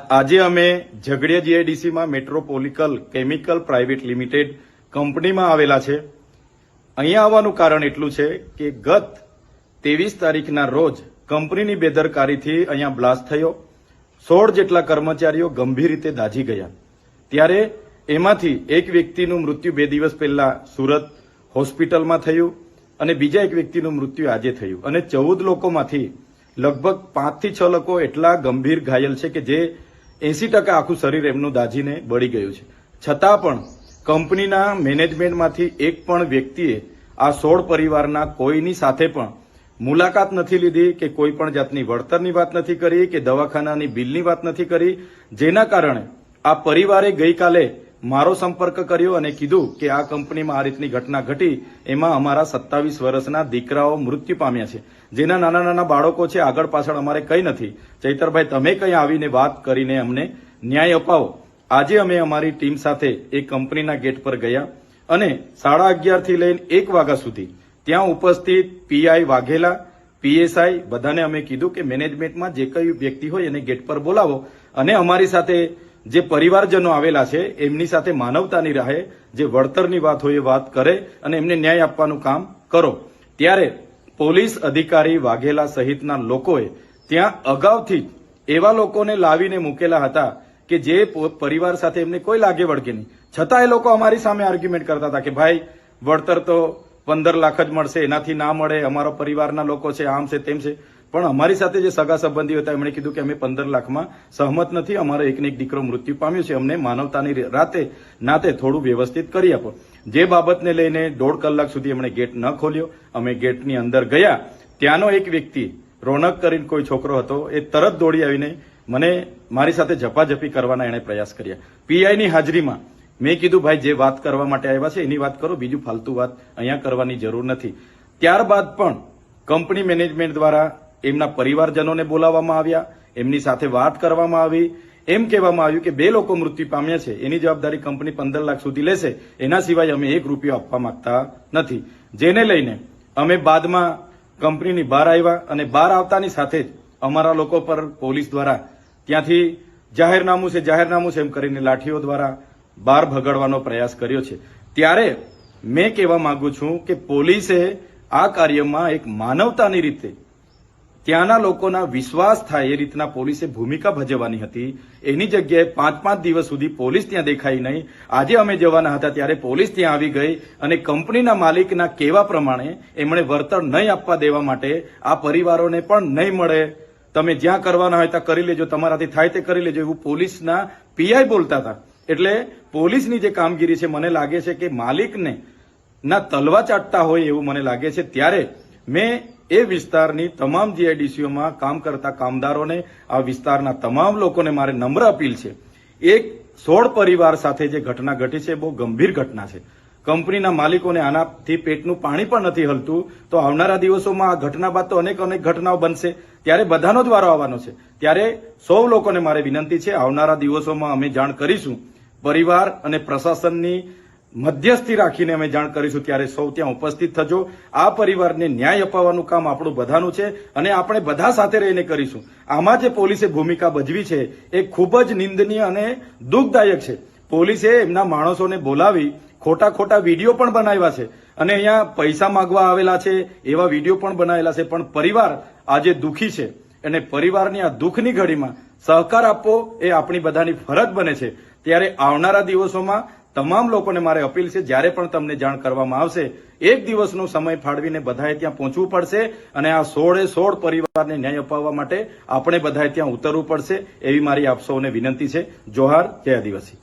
આજે અમે Jhagadia જીઆઈડીસીમાં મેટ્રોપોલિકલ chemical private limited કંપનીમાં આવેલા છે. અહીંયા આવવાનું કારણ એટલું છે કે ગત 23 તારીખના રોજ કંપનીની બેદરકારીથી અહીંયા બ્લાસ્ટ થયો. 16 જેટલા કર્મચારીઓ ગંભીર રીતે દાઝી ગયા. ત્યારે એમાંથી એક વ્યક્તિનું મૃત્યુ 2 દિવસ પહેલા સુરત હોસ્પિટલમાં થયું અને બીજા એક વ્યક્તિનું મૃત્યુ આજે થયું અને 14 લોકોમાંથી લગભગ 5 થી 6 લોકો એટલા ગંભીર ઘાયલ છે કે જે 80% આખું શરીર એમનું દાઝીને બળી ગયું છે. છતાં પણ કંપનીના મેનેજમેન્ટમાંથી એક પણ વ્યક્તિએ આ 16 પરિવારના કોઈની સાથે પણ મુલાકાત નથી લીધી કે કોઈ પણ જાતની વળતરની વાત નથી કરી કે દવાખાનાની બિલની વાત નથી કરી, જેના કારણે આ પરિવારે ગઈકાલે મારો સંપર્ક કર્યો અને કીધું કે આ કંપનીમાં આ રીતની ઘટના ઘટી, એમાં અમારા 27 વર્ષના દીકરાઓ મૃત્યુ પામ્યા છે, જેના નાના નાના બાળકો છે. આગળ પાછળ અમારે કંઈ નથી. ચૈતરભાઈ, તમે કંઈ આવીને વાત કરીને અમને ન્યાય અપાવો. આજે અમે અમારી ટીમ સાથે એ કંપનીના ગેટ પર ગયા અને 11:30 થી લઈને 1 વાગ્યા સુધી ત્યાં ઉપસ્થિત પીઆઈ વાઘેલા, પીએસઆઈ બધાને અમે કીધું કે મેનેજમેન્ટમાં જે કઈ વ્યક્તિ હોય એને ગેટ પર બોલાવો અને અમારી સાથે જે પરિવારજનો આવેલા છે એમની સાથે માનવતાની રાહે જે વળતરની વાત હોય એ વાત કરે અને એમને ન્યાય આપવાનું કામ કરો. ત્યારે પોલીસ અધિકારી વાઘેલા સહિતના લોકોએ ત્યાં અગાઉથી એવા લોકોને લાવીને મૂકેલા હતા કે જે પરિવાર સાથે એમને કોઈ લાગે વળગે નહીં, છતાં એ લોકો અમારી સામે આર્ગ્યુમેન્ટ કરતા હતા કે ભાઈ વળતર તો 15 લાખ જ મળશે, એનાથી ના મળે, અમારો પરિવારના લોકો છે, આમ છે તેમ છે. પણ અમારી સાથે જે સગા સંબંધીઓ હતા એમણે કીધું કે અમે 15 લાખમાં સહમત નથી, અમારો એકને એક દીકરો મૃત્યુ પામ્યો છે, અમને માનવતાની નાતે થોડું વ્યવસ્થિત કરી આપો. જે બાબતને લઈને 1.5 કલાક સુધી એમણે ગેટ ન ખોલ્યો. અમે ગેટની અંદર ગયા, ત્યાંનો એક વ્યક્તિ રોનક કરીને કોઈ છોકરો હતો, એ તરત દોડી આવીને મને મારી સાથે ઝપાઝપી કરવાના એણે પ્રયાસ કર્યા. પીઆઈની હાજરીમાં મેં કીધું ભાઈ જે વાત કરવા માટે આવ્યા છે એની વાત કરો, બીજું ફાલતુ વાત અહીંયા કરવાની જરૂર નથી. ત્યારબાદ પણ કંપની મેનેજમેન્ટ દ્વારા એમના પરિવારજનોને બોલાવવામાં આવ્યા, એમની સાથે વાત કરવામાં આવી. એમ કહેવામાં આવ્યું કે 2 લોકો મૃત્યુ પામ્યા છે, એની જવાબદારી કંપની 15 લાખ સુધી લેશે, એના સિવાય અમે 1 રૂપિયો આપવા માંગતા નથી. જેને લઈને અમે બાદમાં કંપનીની બહાર આવ્યા અને બહાર આવતાની સાથે જ અમારા લોકો પર પોલીસ દ્વારા ત્યાંથી જાહેરનામું છે એમ કરીને લાઠીઓ દ્વારા બહાર ભગાડવાનો પ્રયાસ કર્યો છે. ત્યારે મેં કહેવા માંગુ છું કે પોલીસે આ કાર્યમાં એક માનવતાની રીતે ત્યાંના લોકોના વિશ્વાસ થાય એ રીતના પોલીસે ભૂમિકા ભજવવાની હતી. એની જગ્યાએ 5-5 દિવસ સુધી પોલીસ ત્યાં દેખાઈ નહીં. આજે અમે જવાના હતા ત્યારે પોલીસ ત્યાં આવી ગઈ અને કંપનીના માલિકના કહેવા પ્રમાણે એમણે વળતર નહીં આપવા દેવા માટે આ પરિવારોને પણ નહીં મળે, તમે જ્યાં કરવાના હોય ત્યાં કરી લેજો, તમારાથી થાય તે કરી લેજો, એવું પોલીસના પીઆઈ બોલતા હતા. એટલે પોલીસની જે કામગીરી છે મને લાગે છે કે માલિકને ના તલવા ચાટતા હોય એવું મને લાગે છે. ત્યારે મેં એ વિસ્તારની તમામ જીઆઈડીસીઓમાં કામ કરતા કામદારોને, આ વિસ્તારના તમામ લોકોને મારે નમ્ર અપીલ છે, એક 16 પરિવાર સાથે જે ઘટના ઘટી છે બહુ ગંભીર ઘટના છે. કંપનીના માલિકોને આનાથી પેટનું પાણી પણ નથી હલતું. તો આવનારા દિવસોમાં આ ઘટના બાદ તો અનેક ઘટનાઓ બનશે, ત્યારે બધાનો જ વારો આવવાનો છે. ત્યારે સૌ લોકોને મારે વિનંતી છે, આવનારા દિવસોમાં અમે જાણ કરીશું, પરિવાર અને પ્રશાસનની મધ્યસ્થી રાખીને અમે જાણ કરીશું. ત્યારે સૌ ત્યાં ઉપસ્થિત થજો. આ પરિવારને ન્યાય અપાવવાનું કામ આપણું બધાનું છે અને આપણે બધા સાથે રહીને કરીશું. આમાં જે પોલીસે ભૂમિકા ભજવી છે એ ખૂબ જ નિંદનીય અને દુઃખદાયક છે. પોલીસે એમના માણસોને બોલાવી ખોટા વિડીયો પણ બનાવ્યા છે અને અહીંયા પૈસા માંગવા આવેલા છે એવા વિડીયો પણ બનાવેલા છે. પણ પરિવાર આજે દુઃખી છે અને પરિવારની આ દુઃખની ઘડીમાં સહકાર આપવો એ આપણી બધાની ફરજ બને છે. ત્યારે આવનારા દિવસોમાં તમામ લોકોને મારે અપીલ છે, જ્યારે પણ તમને જાણ કરવામાં આવશે 1 દિવસનો સમય ફાળવીને બધાએ ત્યાં પહોંચવું પડશે અને આ 16 પરિવારને ન્યાય અપાવવા માટે આપણે બધાએ ત્યાં ઉતરવું પડશે, એવી મારી આપ સૌને વિનંતી છે. જોહાર, જય આદિવાસી.